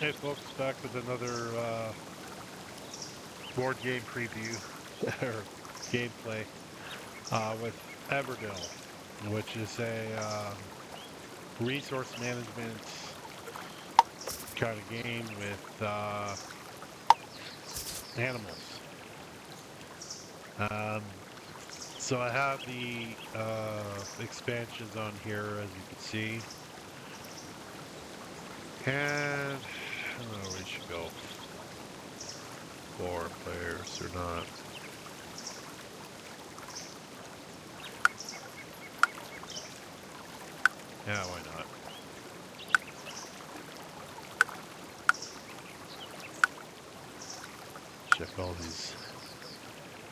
Hey folks, back with another board game preview or gameplay with Everdell, which is a resource management kind of game with animals. Um, so I have the expansions on here, as you can see, and I don't know where we should go. 4 players or not. Yeah, why not? Check all these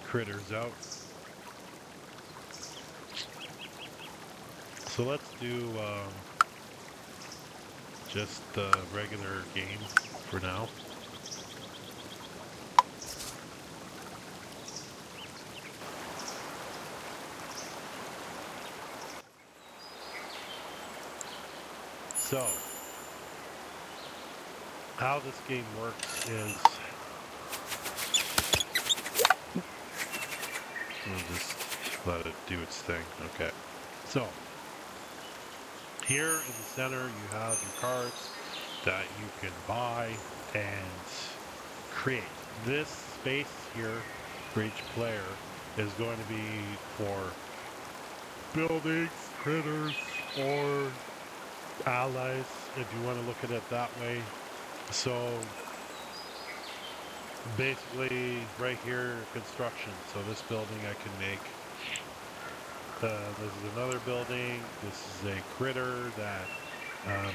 critters out. So let's do just the regular game for now. So, how this game works is we'll just let it do its thing. Okay. So, here in the center you have your cards that you can buy and create. This space here for each player is going to be for buildings, critters, or allies, if you want to look at it that way. So basically right here, construction. So this building I can make. This is another building. This is a critter that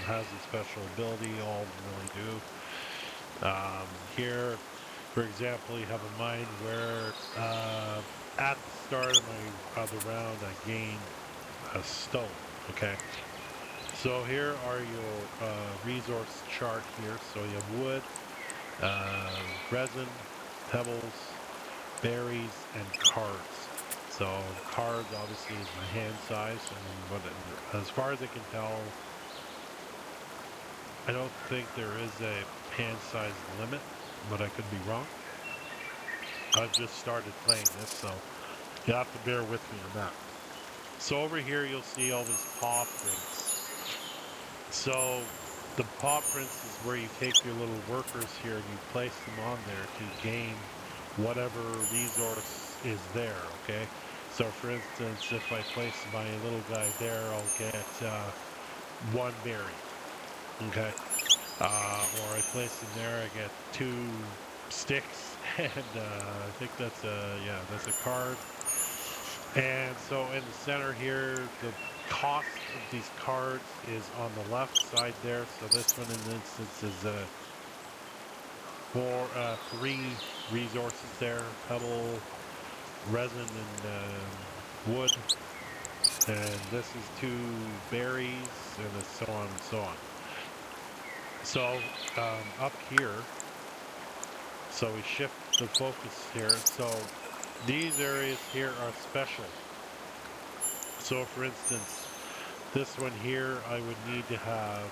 has a special ability. All of them really do. Here, for example, you have a mine where at the start of the round I gain a stone. Okay. So here are your resource chart here. So you have wood, resin, pebbles, berries, and cards. So cards obviously is my hand size, and as far as I can tell, I don't think there is a hand size limit, but I could be wrong. I've just started playing this, so you have to bear with me on that. So over here you'll see all these paw prints. So the paw prints is where you take your little workers here and you place them on there to gain whatever resource is there, okay? So for instance, if I place my little guy there, I'll get 1 berry, okay? Or I place him there, I get 2 sticks, and I think that's a card. And so in the center here, the cost of these cards is on the left side there. So this one, in instance, is 3 resources there: pebble, resin, and wood. And this is 2 berries, and so on and so on. So up here, so we shift the focus here. So these areas here are special. So for instance, this one here, I would need to have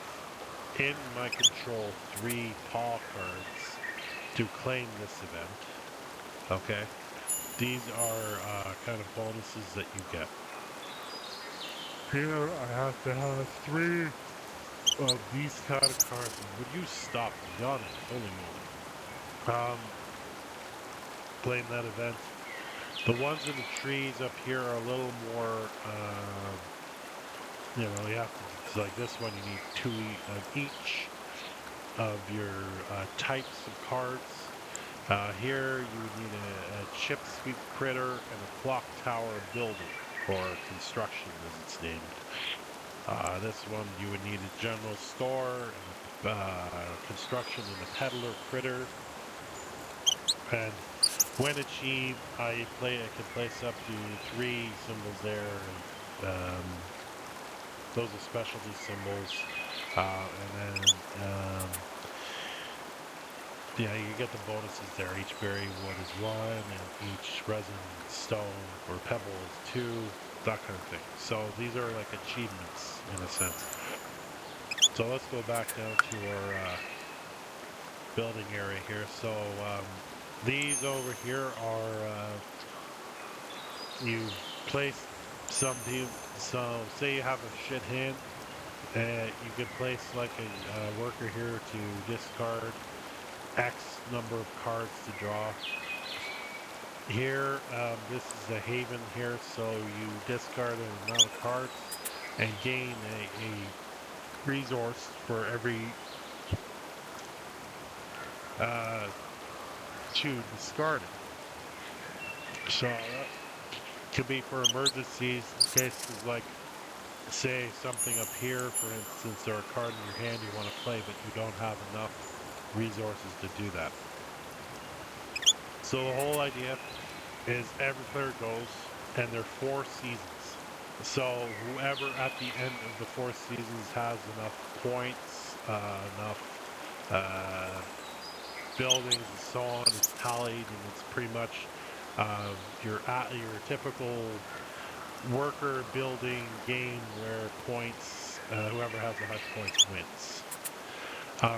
in my control 3 paw cards to claim this event. Okay, these are kind of bonuses that you get. Here I have to have 3 of these kind of cards. Would you stop yawning? Holy moly. Claim that event. The ones in the trees up here are a little more, you have to, it's like this one, you need 2 of each of your types of cards. Here you would need a chip sweep critter and a clock tower building, or construction as it's named. This one you would need a general store, and construction and a peddler critter. And when achieved, I can place up to 3 symbols there. And, those are specialty symbols. And then, you get the bonuses there. Each berry wood is 1, and each resin, stone, or pebble is 2, that kind of thing. So these are like achievements in a sense. So let's go back now to our building area here. So these over here are you place some people. So say you have a shit hand, you could place like a worker here to discard X number of cards to draw. Here, this is a haven here, so you discard an amount of cards and gain a resource for every two discarded. So that could be for emergencies, cases like, say, something up here, for instance, or a card in your hand you want to play, but you don't have enough resources to do that. So the whole idea is every player goes, and there are 4 seasons. So whoever at the end of the 4 seasons has enough points, enough buildings and so on, it's tallied, and it's pretty much your typical worker building game where points, whoever has the highest points wins.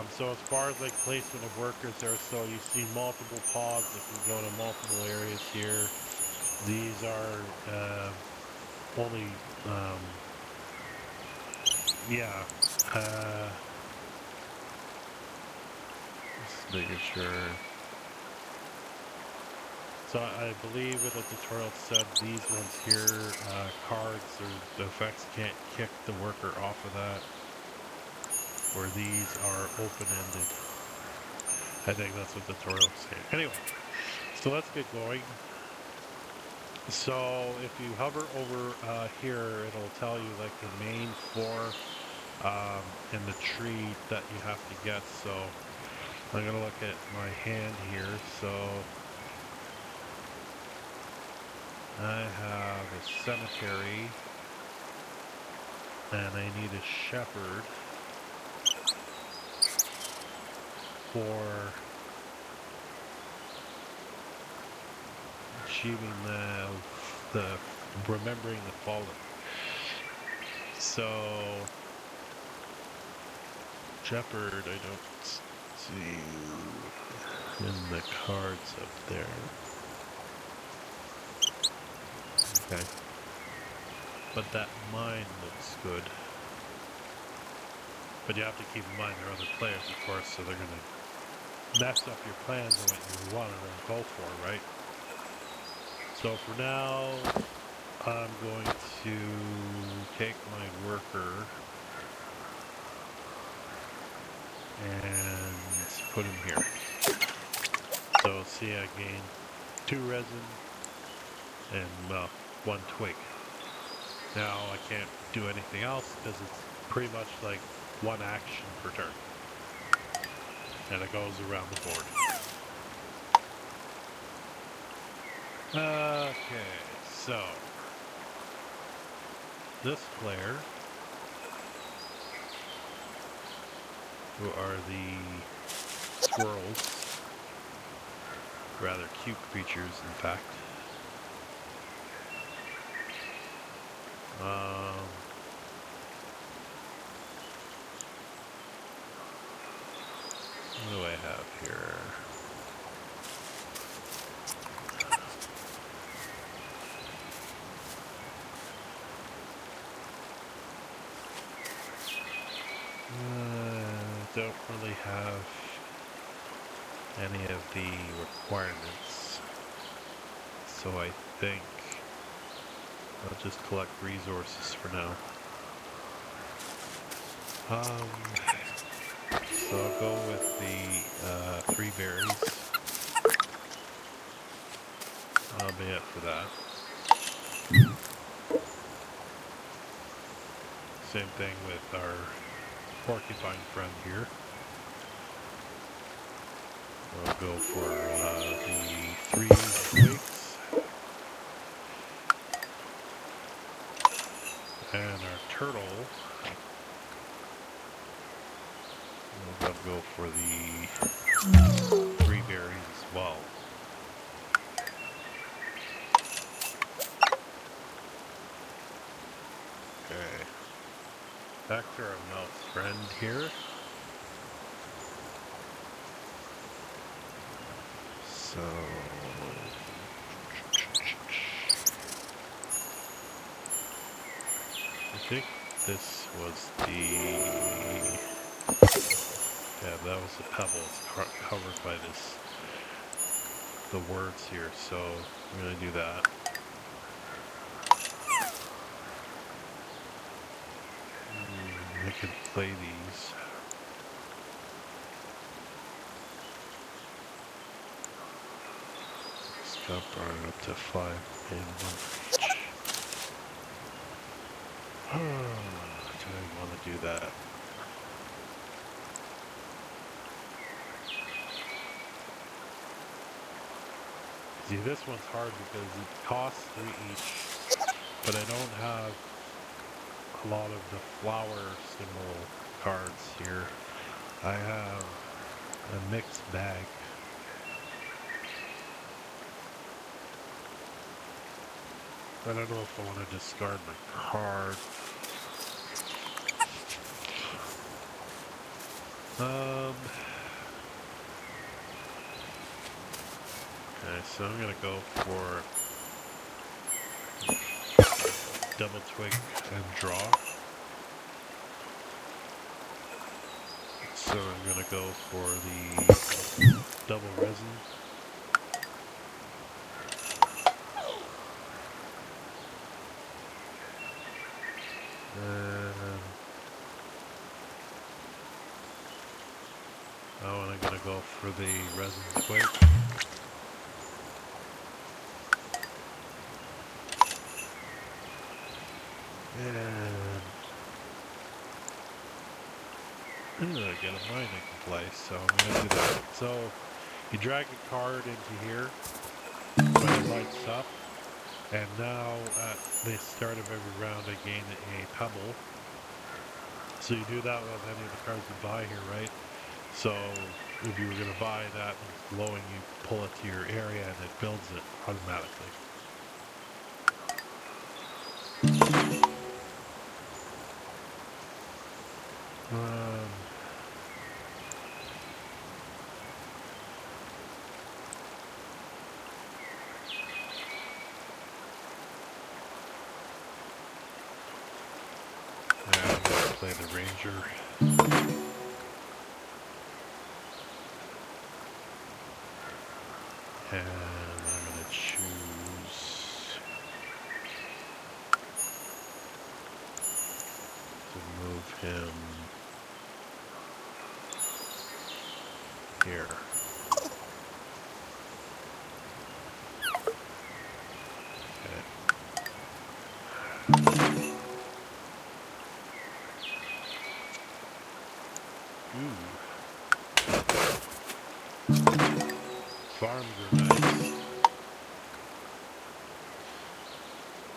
So as far as like placement of workers there, so you see multiple pods that can go to multiple areas here. These are only, yeah, just making sure. So I believe with the tutorial said these ones here, cards or the effects can't kick the worker off of that, where these are open-ended. I think that's what the tutorial is saying. Anyway, so let's get going. So if you hover over here, it'll tell you like the main floor and the tree that you have to get. So I'm gonna look at my hand here. So I have a cemetery and I need a shepherd for achieving the remembering the fallen. So shepherd, I don't see in the cards up there. Okay, but that mine looks good. But you have to keep in mind there are other players, of course, so they're gonna mess up your plans and what you wanted to go for, right? So for now, I'm going to take my worker and put him here. So see, I gain 2 resin and, well, 1 twig. Now I can't do anything else because it's pretty much like 1 action per turn. And it goes around the board. Okay, so this player, who are the squirrels, rather cute creatures in fact. What do I have here? Don't really have any of the requirements, so I think I'll just collect resources for now. So I'll go with the 3 berries. I'll be it for that. Same thing with our porcupine friend here. I'll go for the 3 twigs. And our turtle, we'll go for the 3 berries as well. Okay. Back to our mouse friend here. So I think this was yeah, that was the pebble. It's covered by the words here, so I'm gonna do that. I could play these. Scott brought up to 5 and 1 for each. Do I want to do that? See, this one's hard because it costs 3 each, but I don't have a lot of the flower symbol cards here. I have a mixed bag. I don't know if I want to discard my card. Okay, so I'm gonna go for double twig and draw. So I'm gonna go for the double resin. And I'm gonna go for the resin twig. And I'm gonna get a mine I can play, so I'm gonna do that. So you drag a card into here when it lights up, and now at the start of every round I gain a pebble. So you do that with any of the cards you buy here, right? So if you were going to buy that and it's glowing, you pull it to your area and it builds it automatically. Yeah, I'm going to play the ranger. And I'm going to choose to move him here. Farms are nice.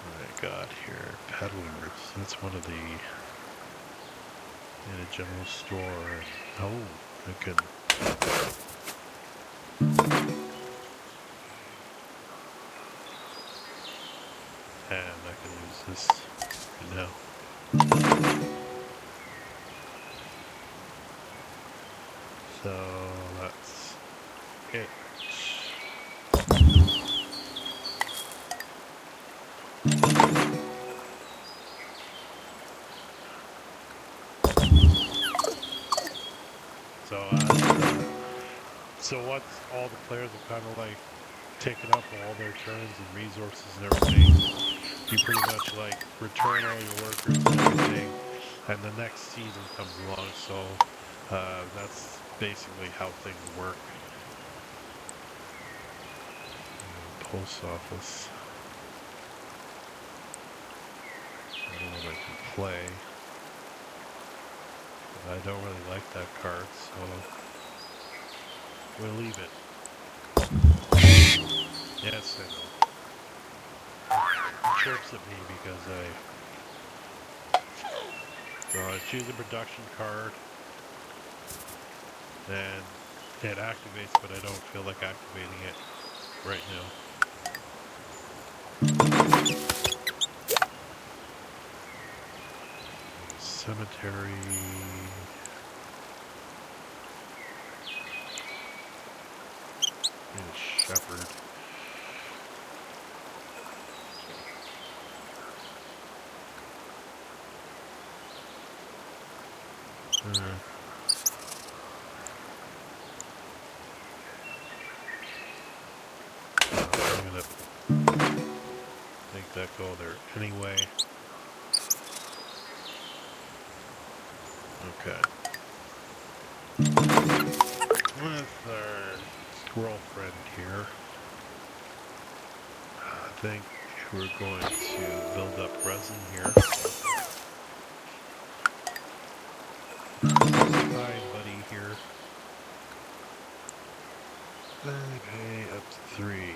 What I got here? Peddlers. That's one of the in a general store. Oh, I can. And I can use this right now. So that's it. So once all the players have kind of like taken up all their turns and resources and everything, you pretty much like return all your workers and everything, and the next season comes along. So that's basically how things work. Post office. I don't know what I can play. But I don't really like that card, so we'll leave it. Yes, I know. It chirps at me because so I choose a production card, and it activates, but I don't feel like activating it right now. Cemetery. need a shepherd. I'm gonna make that go there anyway. Okay. With our girlfriend here, I think we're going to build up resin here. Hi, buddy here. Okay, up to 3.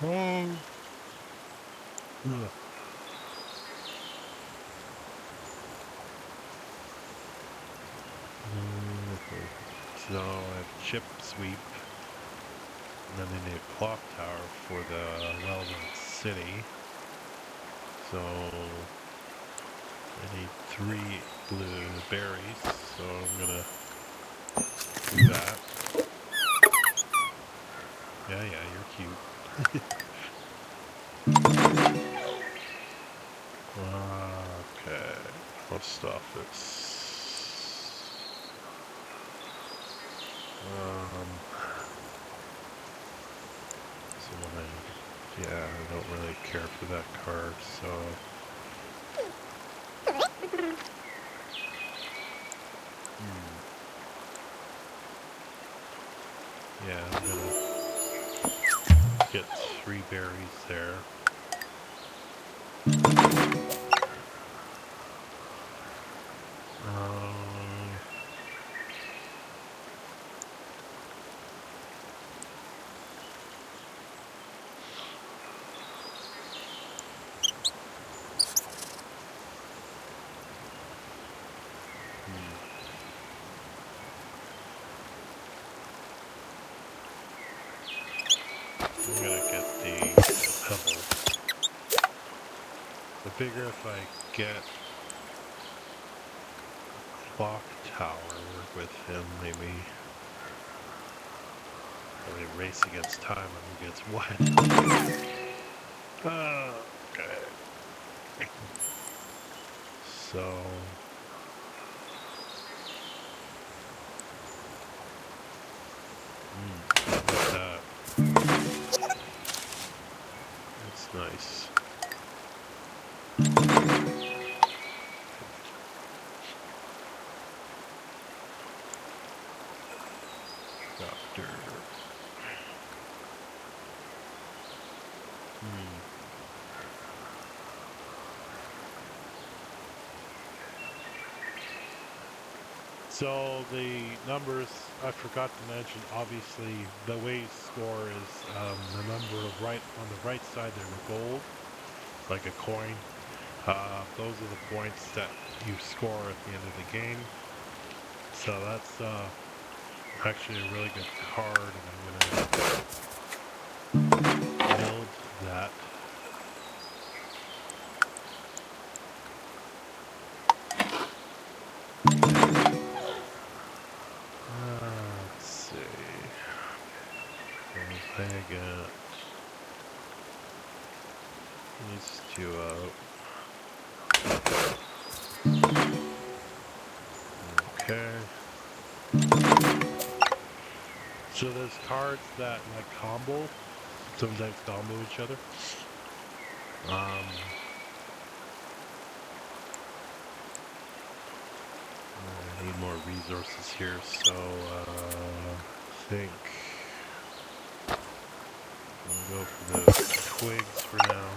Oh. Ugh. So I have chip sweep, and then I need a clock tower for the well-known city. So I need 3 blue berries, so I'm gonna do that. Yeah, you're cute. Okay, let's stop this. Yeah, I don't really care for that card, so. Yeah, I'm gonna get 3 berries there. I'm gonna get the pebble. I figure if I get a clock tower with him, maybe I race against time and who gets what. Okay. So. That. That's nice. Doctor. So the numbers, I forgot to mention, obviously the way you score is the number of on the right side there, the gold, like a coin. Those are the points that you score at the end of the game. So that's actually a really good card, and I'm going to build that. Let's see. I got these 2 out. Okay. So there's cards that like sometimes combo each other. I need more resources here, so I think I'm gonna go for the twigs for now.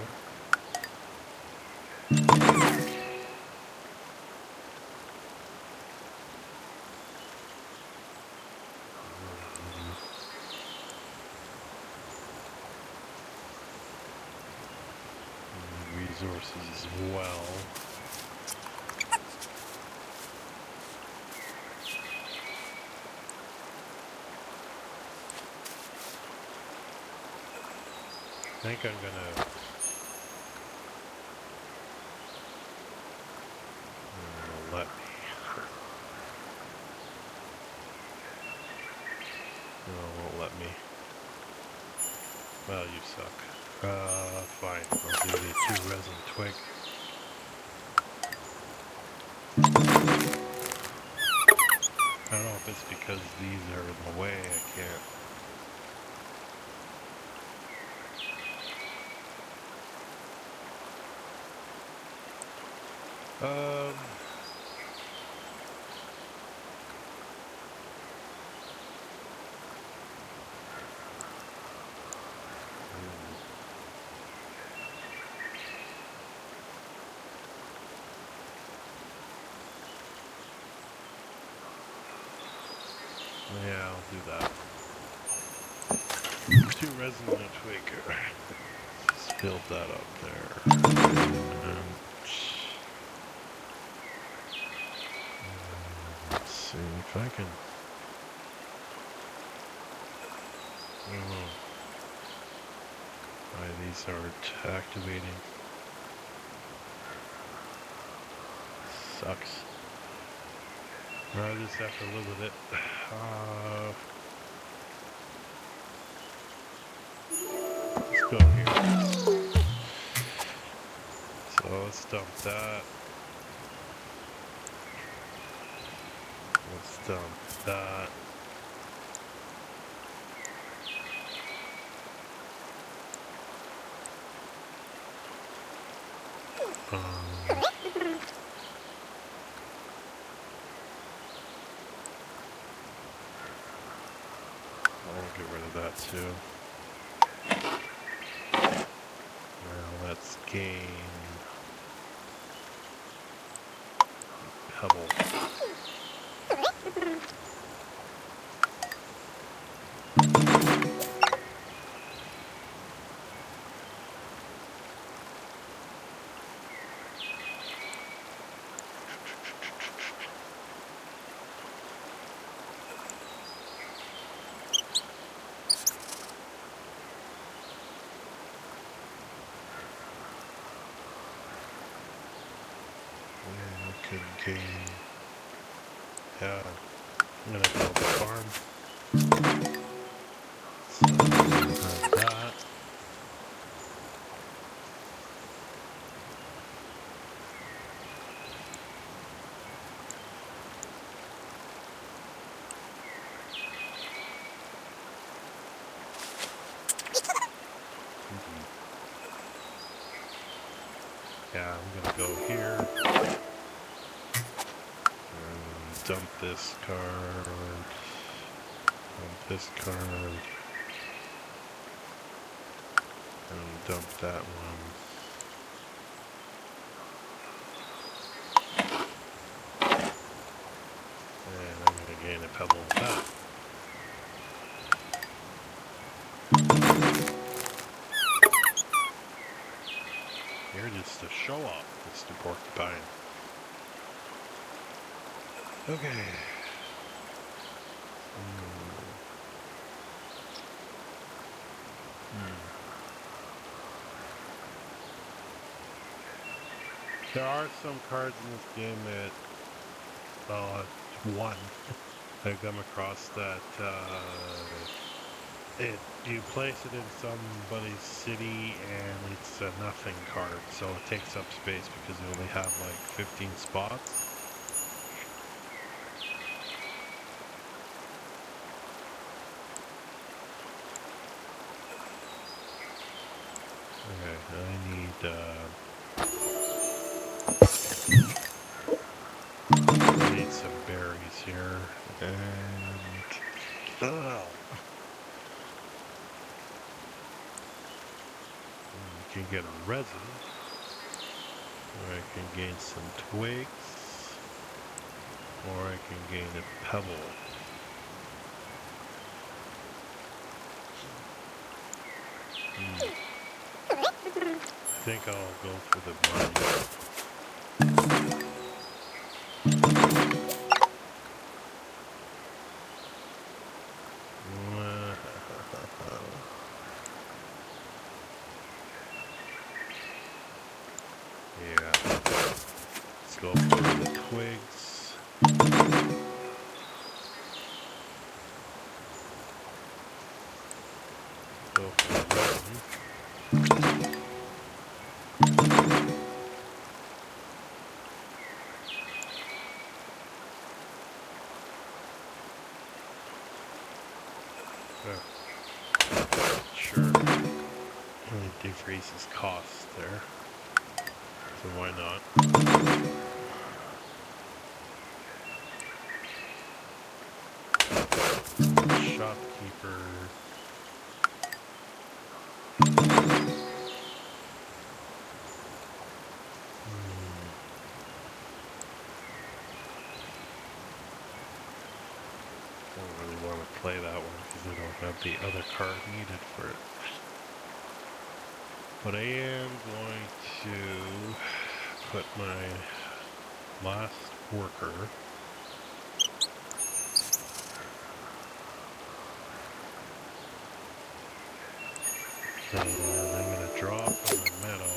Resources as well. I think I'm gonna Well, you suck. Fine. I'll do the 2 resin twig. I don't know if it's because these are in the way, I can't. Yeah, I'll do that. 2 resin and a twig. Just build that up there. Let's see if I can. I don't know why these aren't activating. Sucks. I just have to live with it. Let's go here. So let's dump that. Let's dump that. I'll get rid of that too. Now let's gain pebble. Could gain. Yeah, I'm gonna build a farm. So have that. Yeah, I'm gonna go here. Dump this card. Dump this card. And dump that one. And I'm gonna gain a pebble with that. You're just a show off, Mr. Porcupine. Okay. There are some cards in this game that, well, one I've come across that you place it in somebody's city and it's a nothing card, so it takes up space because you only have like 15 spots. Okay, I need some berries here, and you can get a resin, or I can gain some twigs, or I can gain a pebble. I think I'll go for the money. Yeah. Let's go for the twigs. Go for the resin. costs there. So why not? Shopkeeper. Don't really want to play that one because I don't have the other card needed for it. But I am going to put my last worker and I'm going to draw from the meadow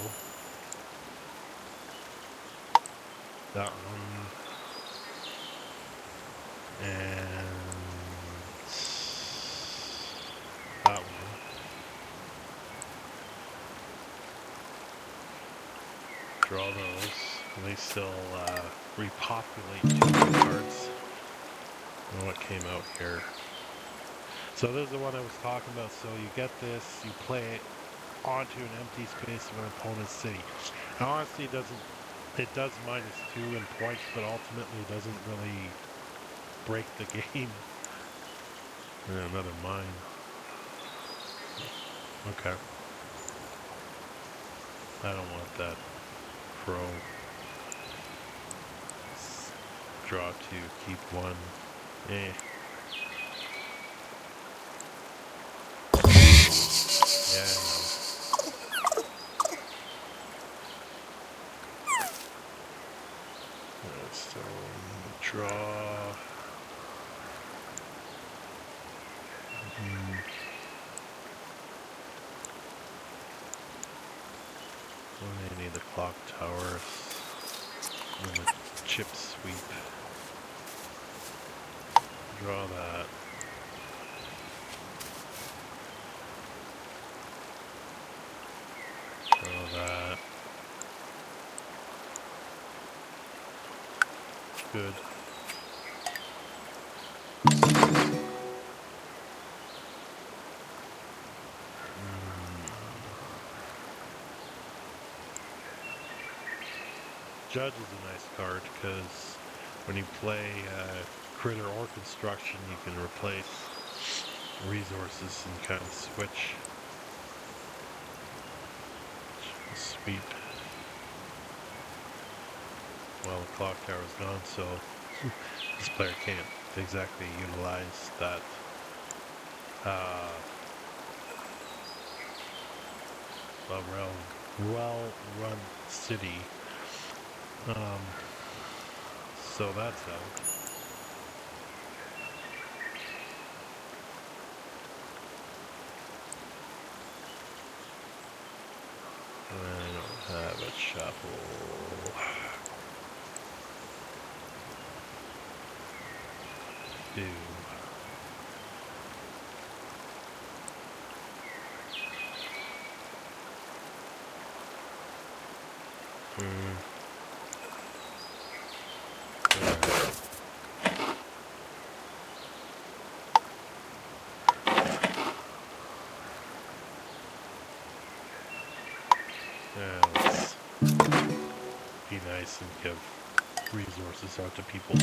that one and that one. Draw those. And they still repopulate 2 cards. And what came out here. So this is the one I was talking about. So you get this, you play it onto an empty space of an opponent's city. Now honestly it does -2 in points, but ultimately it doesn't really break the game. And another mine. Okay. I don't want that. Pro. Draw 2, keep 1. Eh. Yeah, I know. So, draw. I need the clock tower and the chip sweep. Draw that. Draw that. Good. Judge is a nice card because when you play critter or construction, you can replace resources and kind of switch. Sweep. Well, the clock tower is gone, so this player can't exactly utilize that well-run city. So that's out. I don't have a shuffle. Do. Yeah, let's be nice and give resources out to people.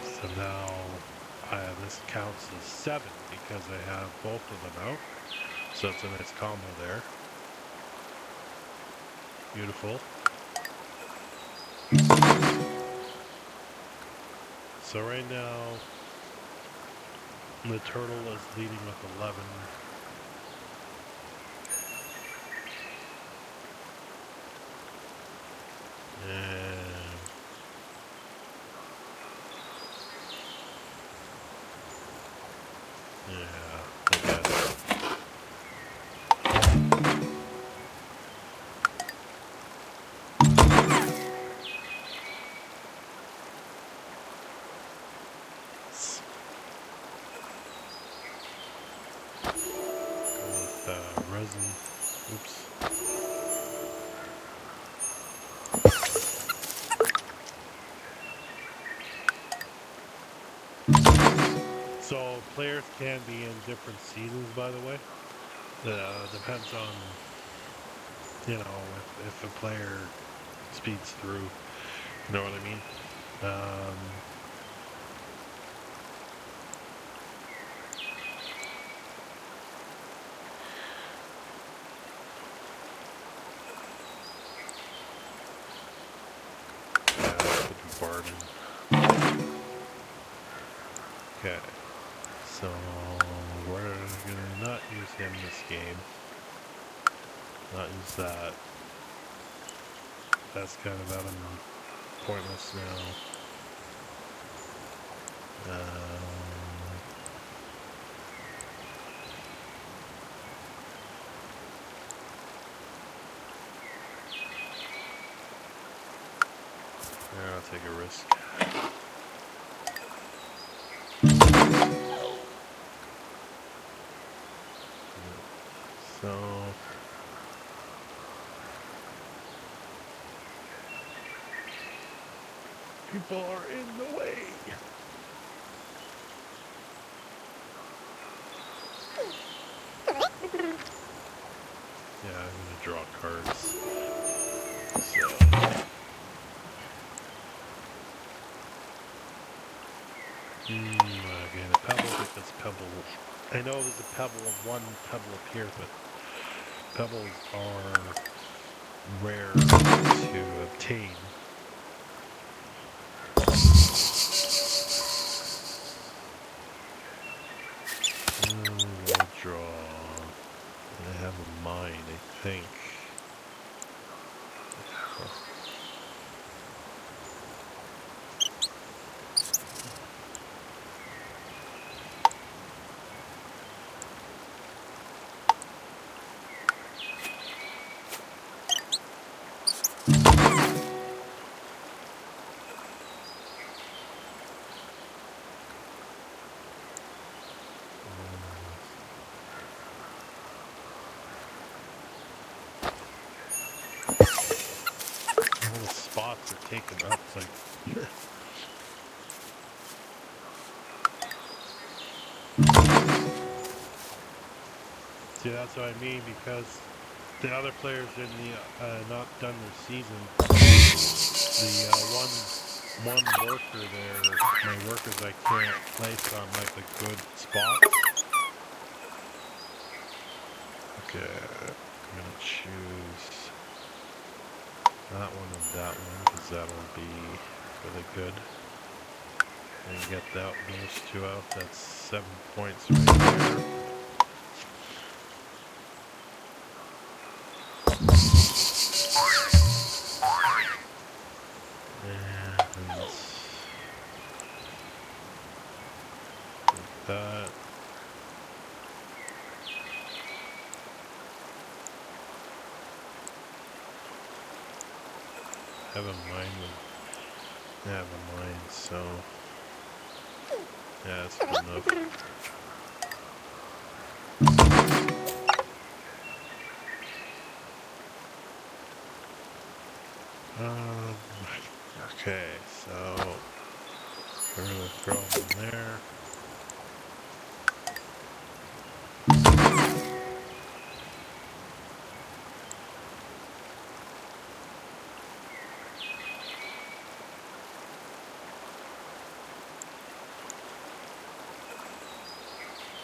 So now this counts as 7 because I have both of them out. So it's a nice combo there. Beautiful. So right now, the turtle is leading with 11. And yeah, I guess. Resin. Oops. So players can be in different seasons, by the way. Depends on, if a player speeds through. You know what I mean? Yeah, that could be Barden. Okay. So we're gonna not use him this game. Not use that. That's kind of out of pointless now. Yeah, I'll take a risk. So people are in the way. Yeah, I'm gonna draw cards. So again, a pebble because pebble. I know there's a pebble of one pebble up here, but pebbles are rare to obtain. We'll draw. I have a mine, I think. All the spots are taken up. It's like see, that's what I mean, because the other players in the not done their season. The one worker there, my workers I can't place on like a good spot. Okay, I'm gonna choose that one and that one because that'll be really good. And get those two out. That's 7 points right there. And that. Have a mine with. I have a mine, so yeah, that's good enough. Okay, so we're gonna throw them in there.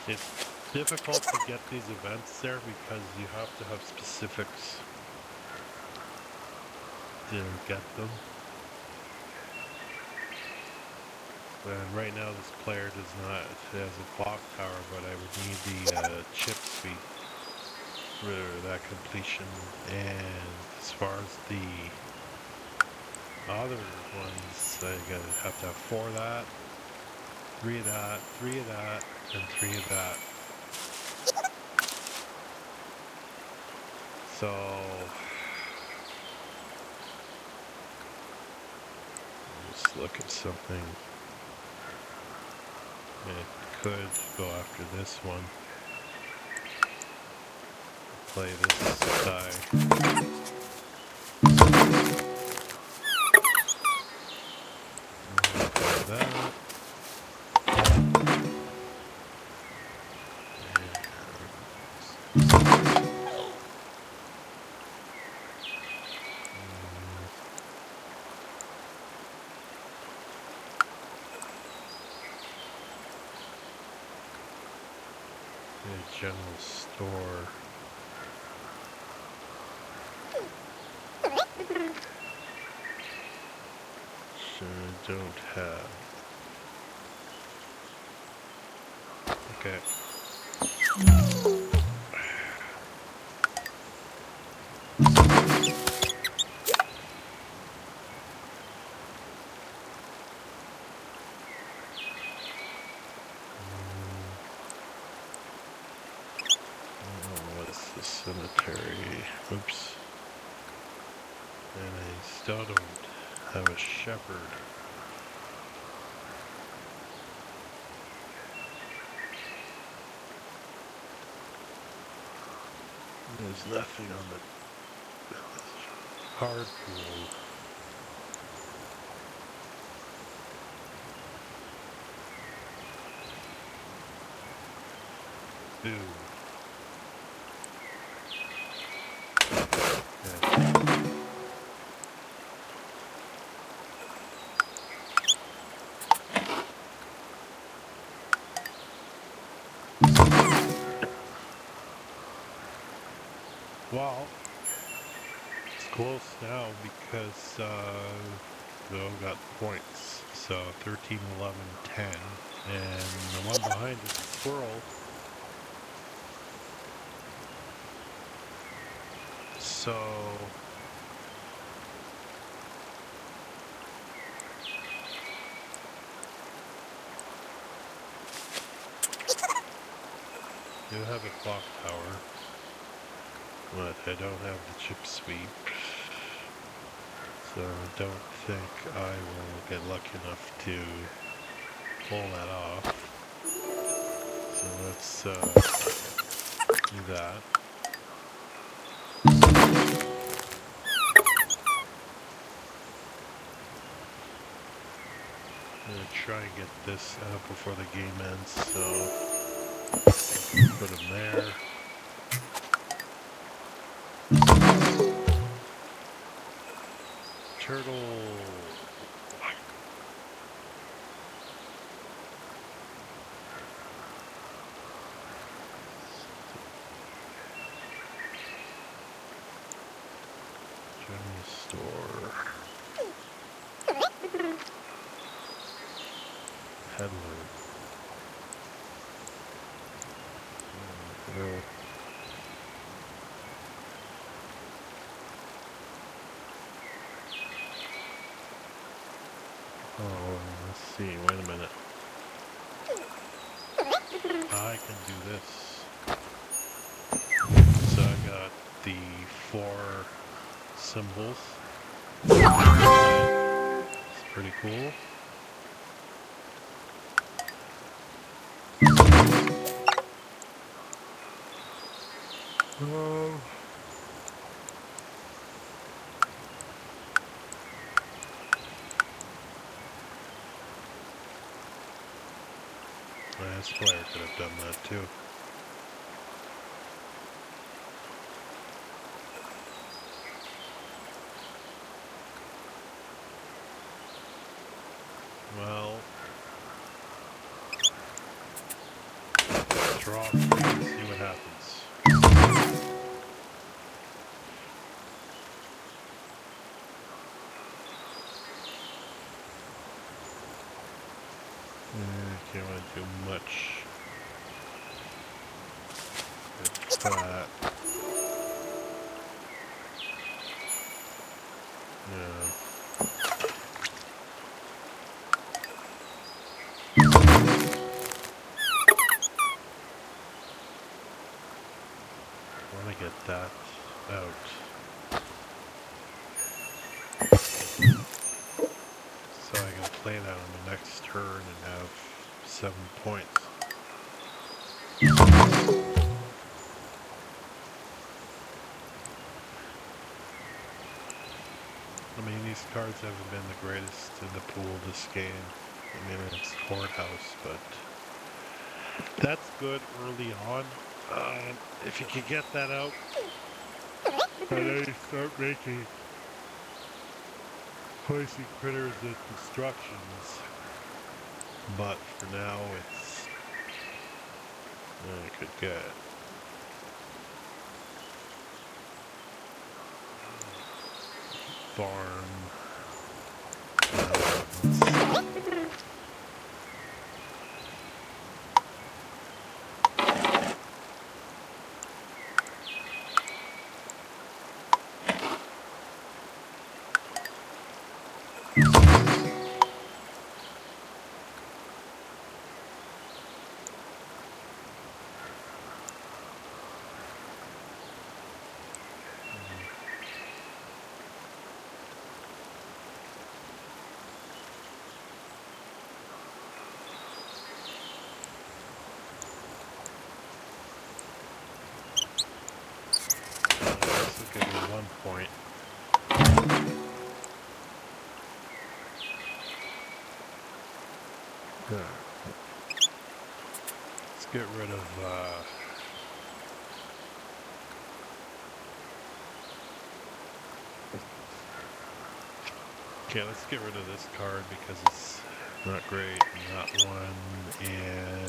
It's difficult to get these events there because you have to have specifics to get them. And right now this player does not, it has a clock tower, but I would need the chip speed for that completion. And as far as the other ones, I have to have 4 of that, 3 of that, 3 of that, and 3 of that. So let's look at something. It could go after this one. Play this die. That. A general store. Sure, don't have. Okay. What's the cemetery? Oops. And I still don't have a shepherd. There's nothing on the hard pool. Ooh. Yeah. Well, it's close now because Bill got points. So 13, 11, 10. And the one behind is a squirrel. So you have a clock tower, but I don't have the chip sweep. So I don't think I will get lucky enough to pull that off. So let's do that. I'm gonna try and get this out before the game ends, so put him there. Turtle. General store. Peddler. No. Oh, let's see. Wait a minute. I can do this. So I got the 4 symbols. It's pretty cool. This player could have done that too. Well, draw 3 and see what happens. Can't really do much with that. Yeah. I want to get that out. So I can play that on the next turn and have 7 points. I mean, these cards haven't been the greatest in the pool this game. I mean, it's Horde House, but that's good early on. If you can get that out, and then you start placing critters and constructions. But for now, it's I could get farm. This will give me 1 point. Good. Let's get rid of okay, let's get rid of this card because it's not great. And that one and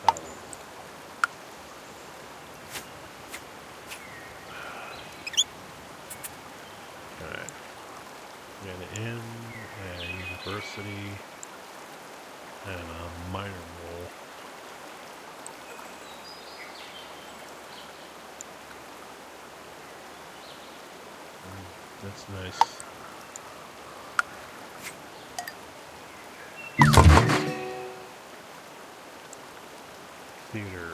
that one. Alright. An inn, a university, and a minor role. That's nice. Theater.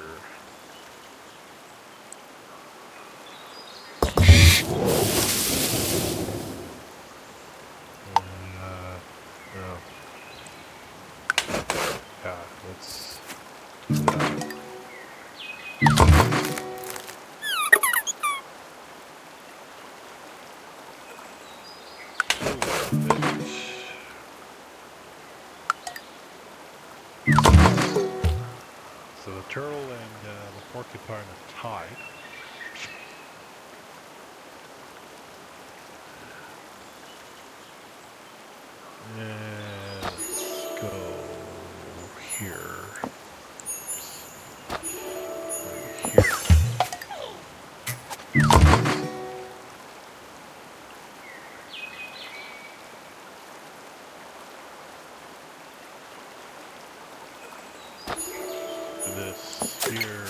No. Yeah, let's do that. So the turtle and the porcupine are tied. And let's go here. Here. This here.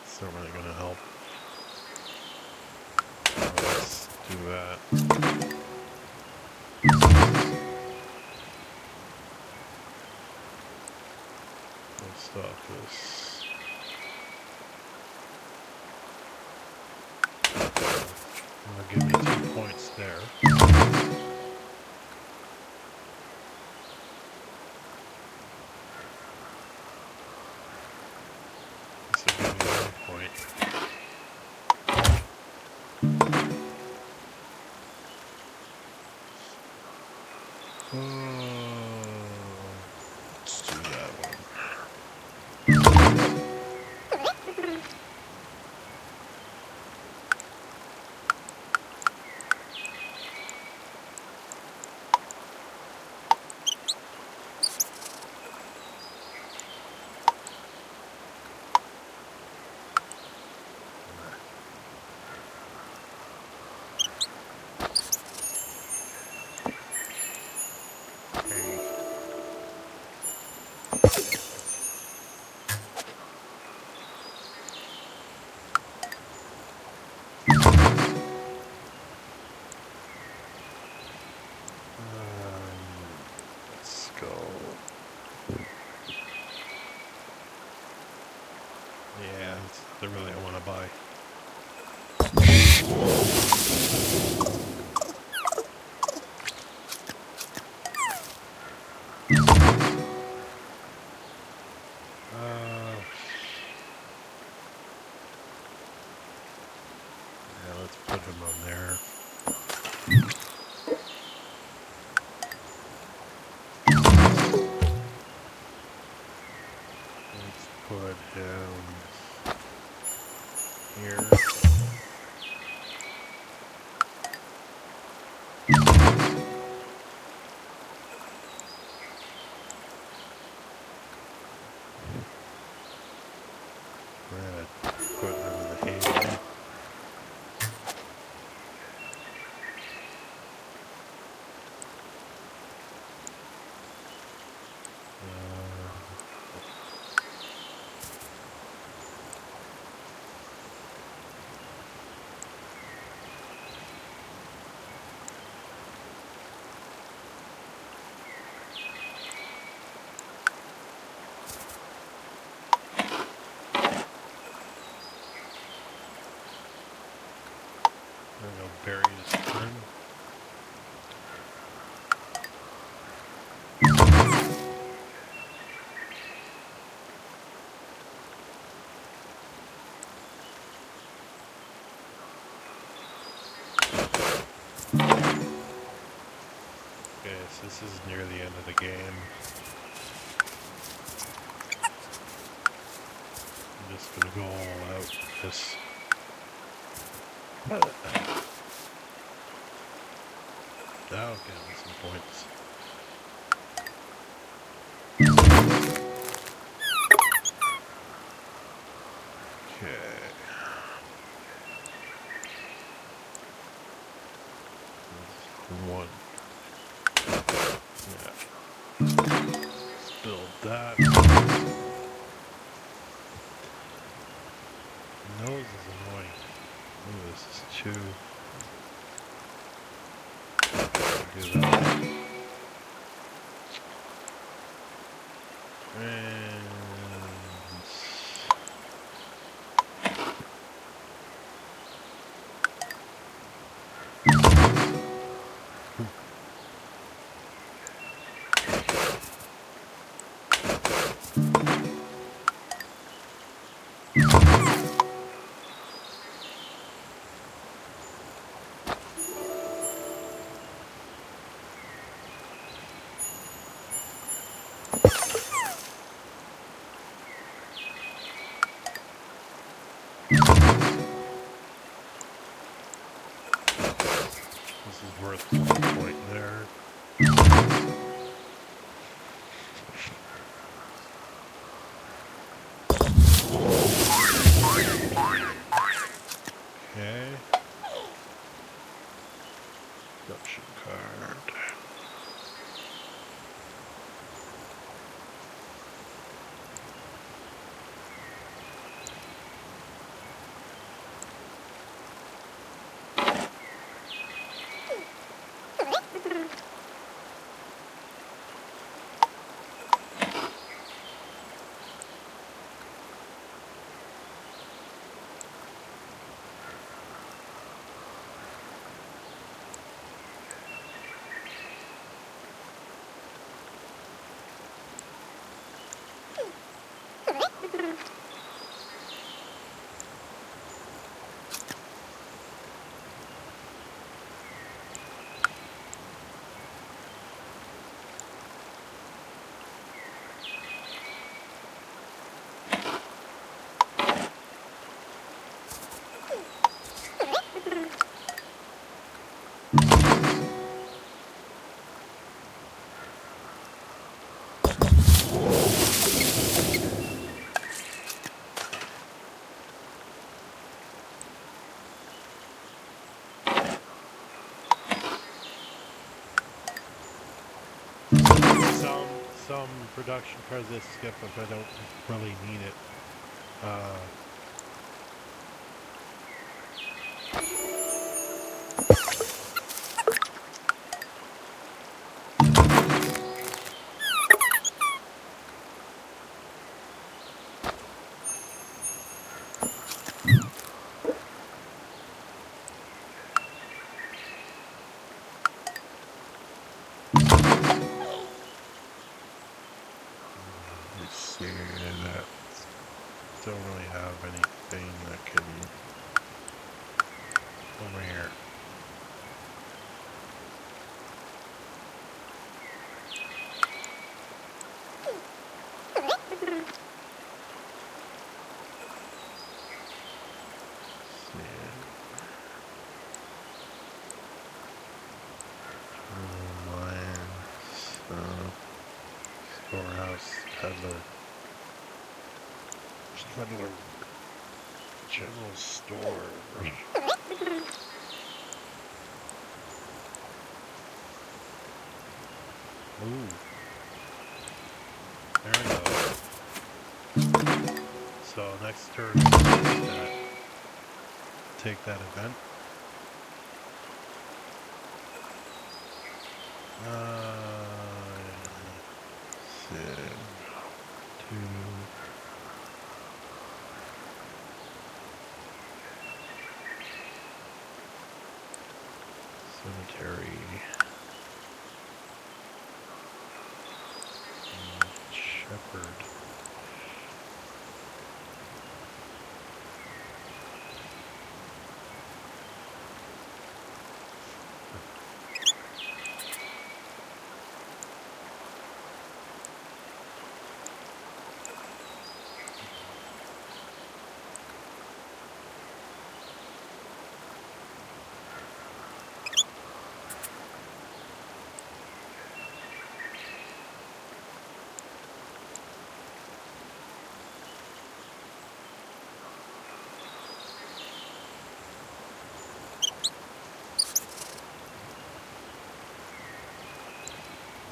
It's not really gonna help. Let's do that. Let's stop this. That'll give me 2 points there. This will give me 1 point. Let's do that one. down here. Red. Put them in the hay. There we go, berries done. Okay, so this is near the end of the game. I'm just gonna go all out with this. That'll give me some points. Okay. One. Yeah. Let's build that. Nose is annoying. Ooh, this is too. Do that. And this is worth 1 point there. Okay. Production card. Some production cards I skip if I don't really need it. Let's see that. Don't really have anything that can over here. Storehouse, peddler. Peddler. General store. Ooh. There we go. So next turn, take that event. Sim 2. Cemetery. Shepherd.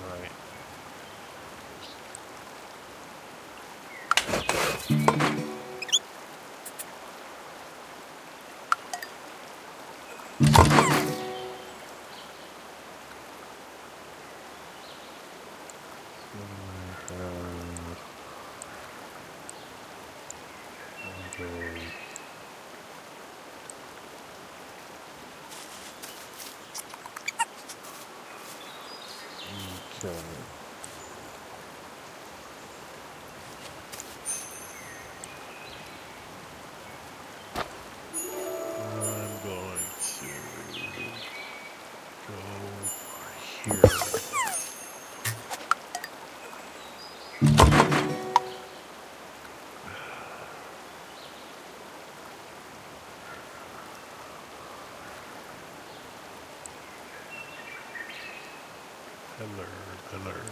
Right. Okay. I'm going to go here.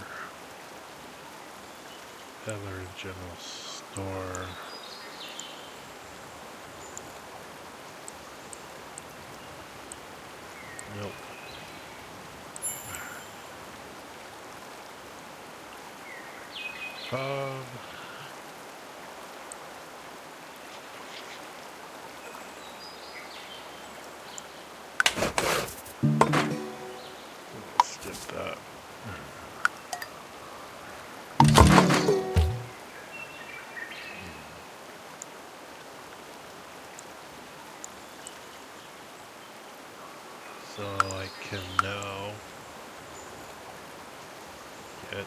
Peddler general store. Nope. Skip that. So I can now get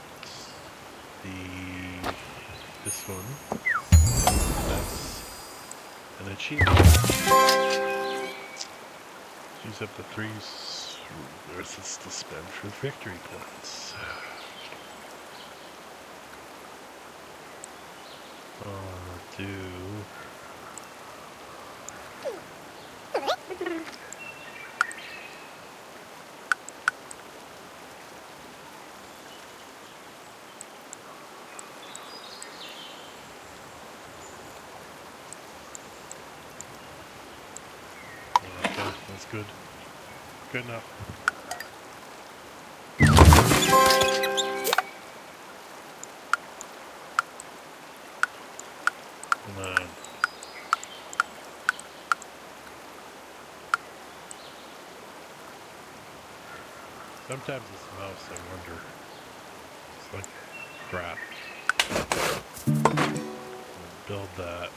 this one. That's an achievement. Use up the 3 resources to spend for victory points. Do okay, that's good. Good enough. Come on. Sometimes this mouse, I wonder. It's like crap. Build that.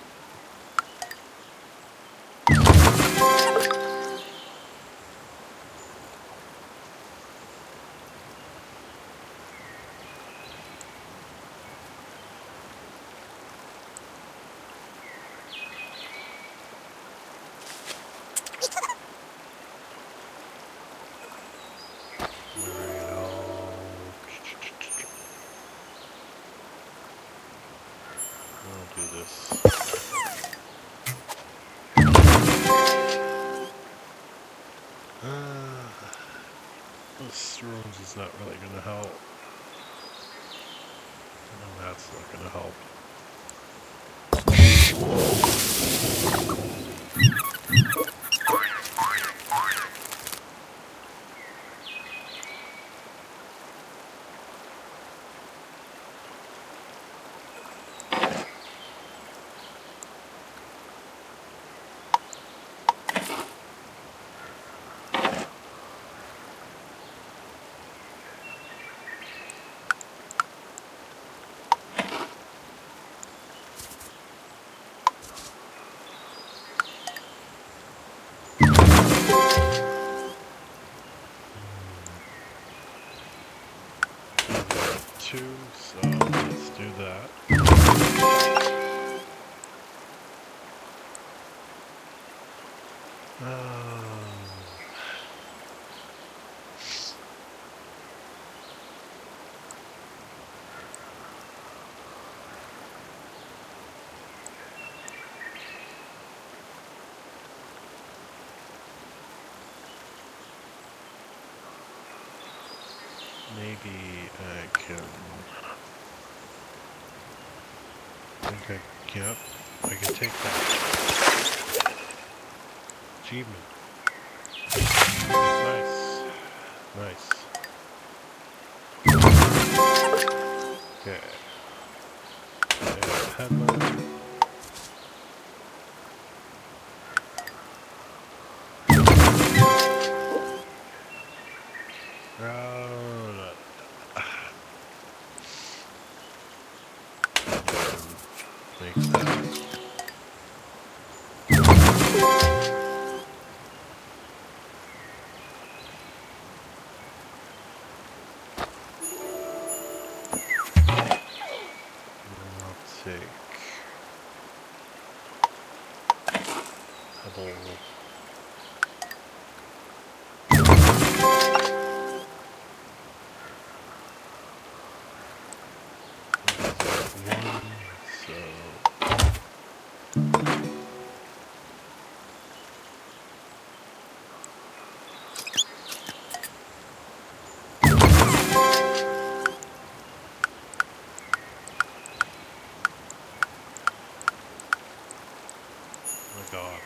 I'll do this. This rooms is not really going to help. gonna help. Two, so let's do that. Maybe I can. Yep, I can take that. Achievement. Nice. Nice. Okay. Headline. Make that. I'll take pebble. God,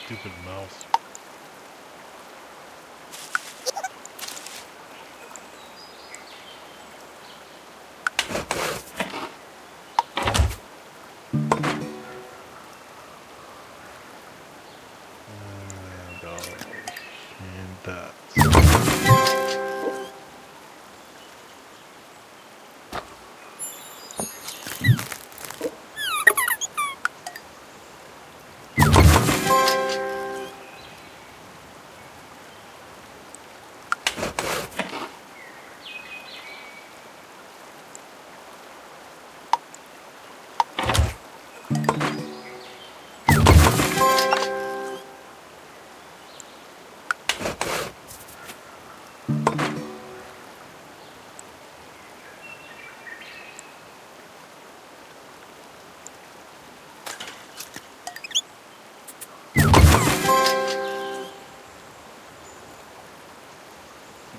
stupid mouse. And that.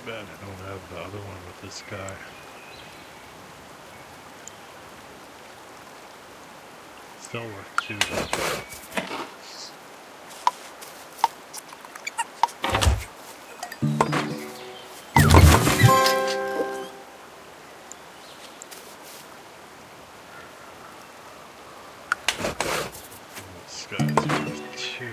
Bad I don't have the other one with this guy. Still worth 2 though. This guy's worth 2.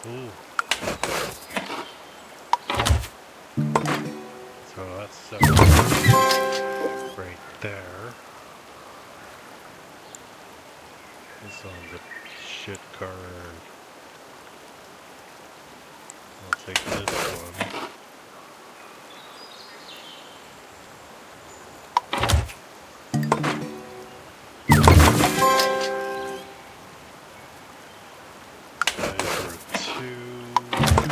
Ooh. So that's 7 right there. This one's a shit card. I'll take this one. This guy's worth 2.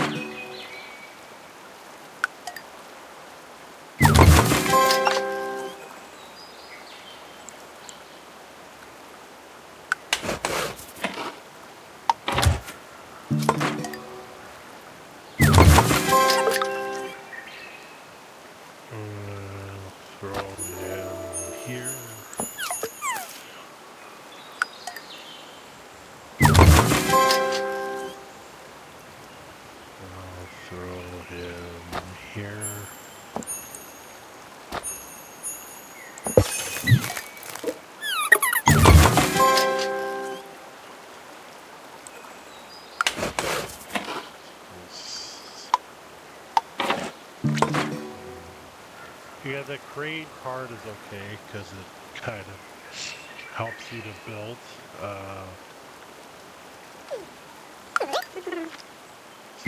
Yeah, the crane part is okay because it kind of helps you to build. So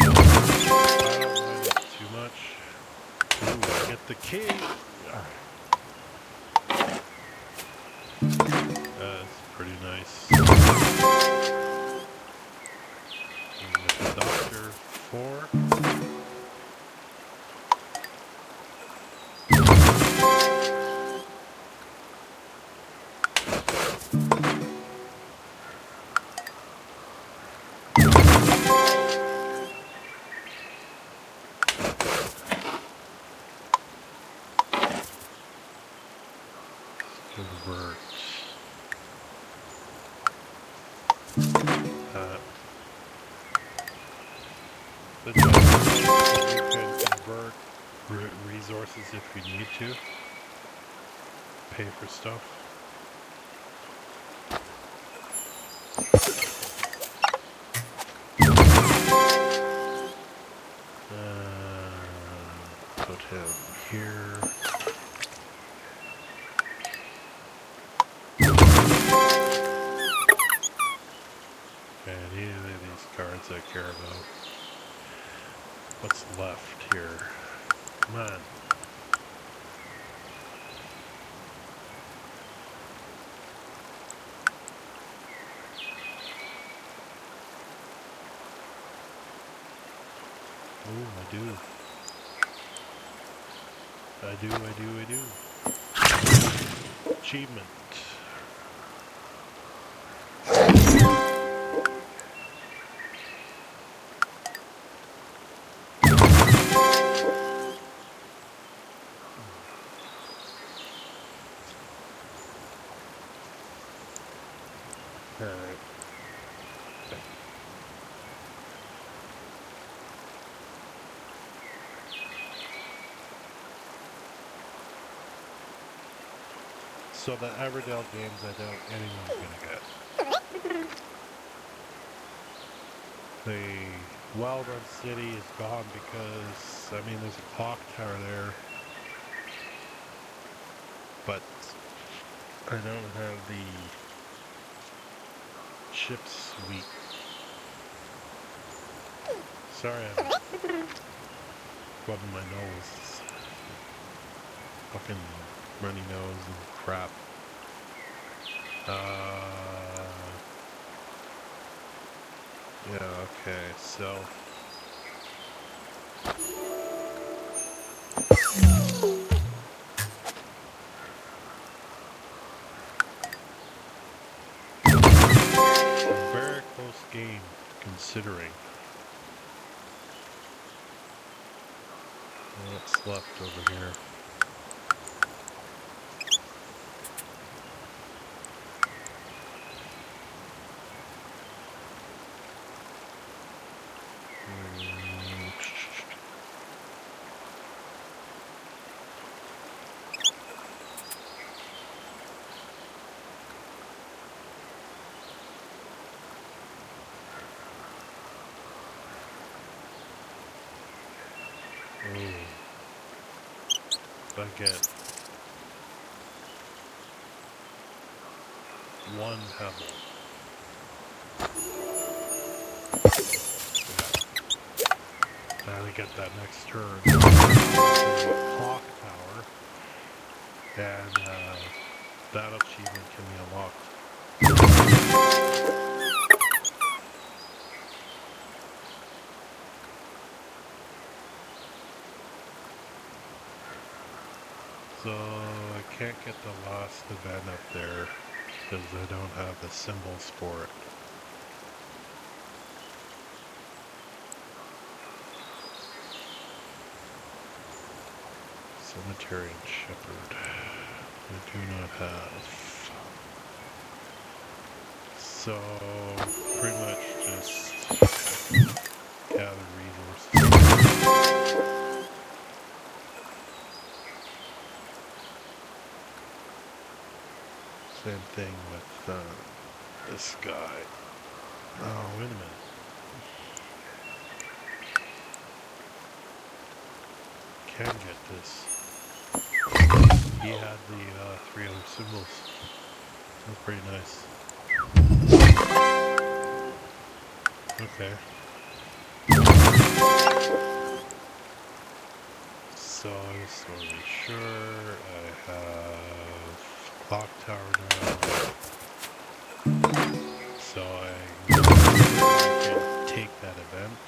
I don't mind it too much. Ooh, I get the key. Alright. That's pretty nice. And with the Doctor 4. Convert. The job is you can convert resources if you need to. Pay for stuff. Put him here. And any of these cards I care about. What's left here? Come on. Oh, I do. I do. Achievement. Alright. So the Everdell games I doubt anyone's gonna get. The well-run city is gone because, I mean, there's a clock tower there. But I don't have the chip suite. Sorry, I'm rubbing my nose. Fucking runny nose and crap. Yeah, okay, so very close game, considering. What's left over here? I get one pebble. Yeah. And I get that next turn. Clock tower. And that achievement can be unlocked. So I can't get the last event up there because I don't have the symbols for it. Cemetery and Shepherd. I do not have. So pretty much just gather resources. Same thing with this guy. Oh, wait a minute. Can get this. he had the 3 other symbols. That's pretty nice. Okay. So I just want to be sure I have clock tower now. So I can take that event.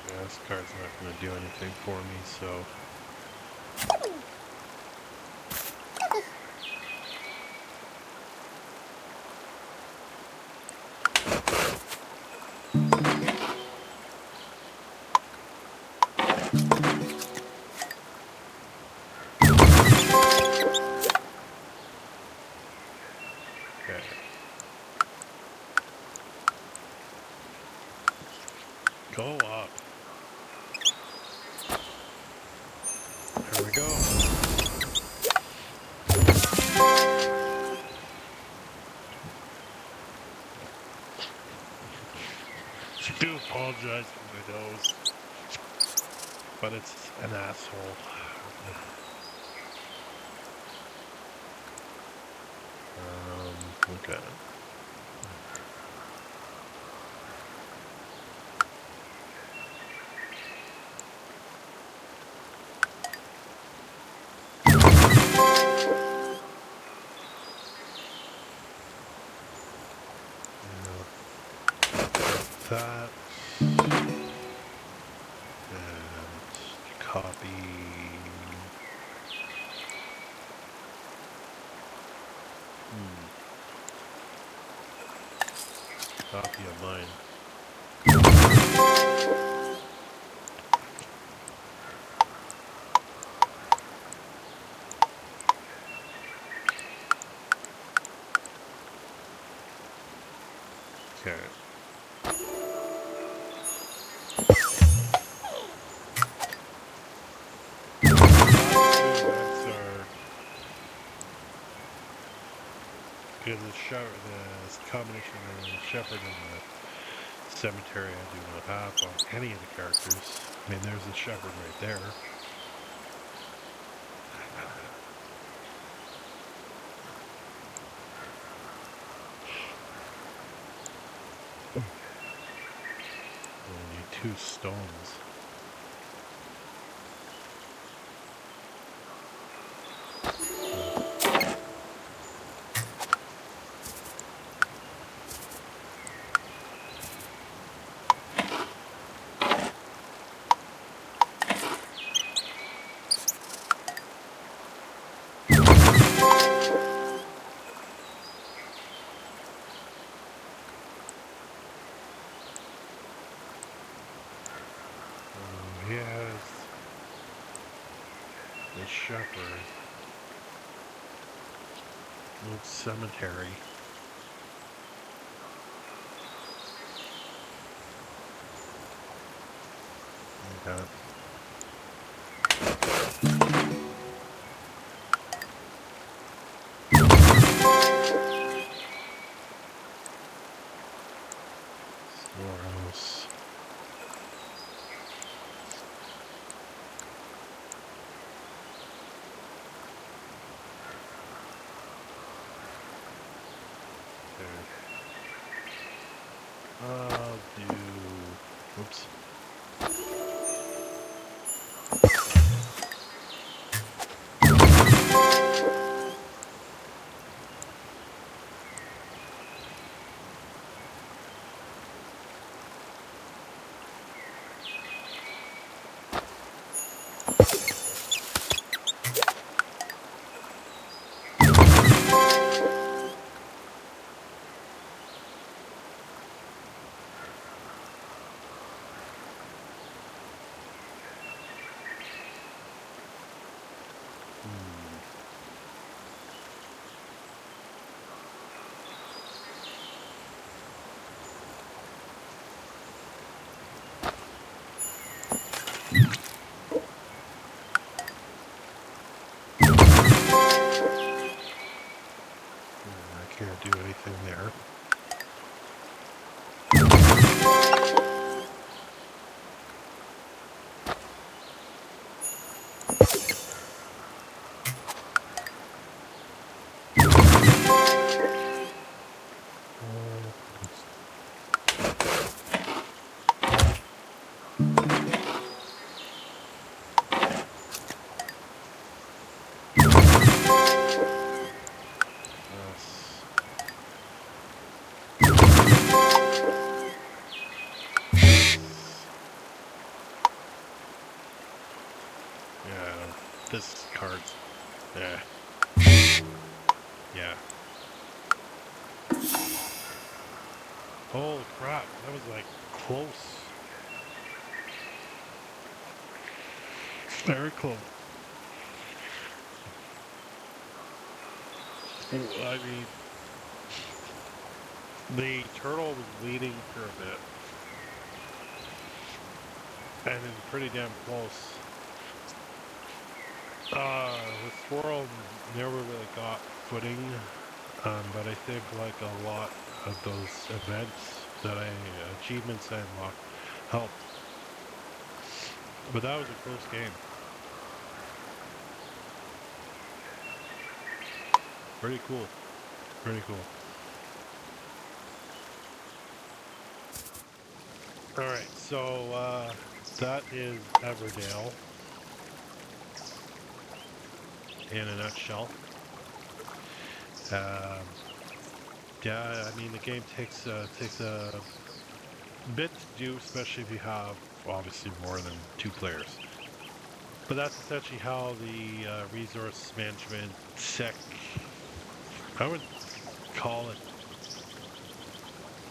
Yeah, this card's not going to do anything for me, so... Okay. Go up. There we go. I do apologize for my nose, but it's an asshole. Okay. That and copy. Copy of mine. Okay. Because the combination of the shepherd and the cemetery I do not have on any of the characters. I mean, there's the shepherd right there. Only 2 stones. Here's the shepherd. Old cemetery. Okay. Storehouse. I'll do... Oops. anything there. Yeah, this card's, yeah, yeah. Holy crap, that was like close. Very close. I mean, the turtle was leading for a bit, and then pretty damn close. The squirrel never really got footing, but I think like a lot of those events achievements I unlocked helped. But that was a close game. Pretty cool. Pretty cool. All right, so that is Everdell in a nutshell. Um, yeah, I mean the game takes a bit to do, especially if you have obviously more than 2 players. But that's essentially how the resource management tech, I would call it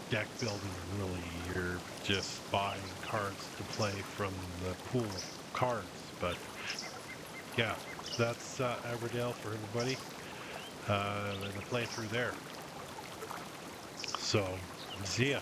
deck building really. You're just buying cards to play from the pool of cards. But yeah, that's Everdell for everybody. And a playthrough there. So, see ya.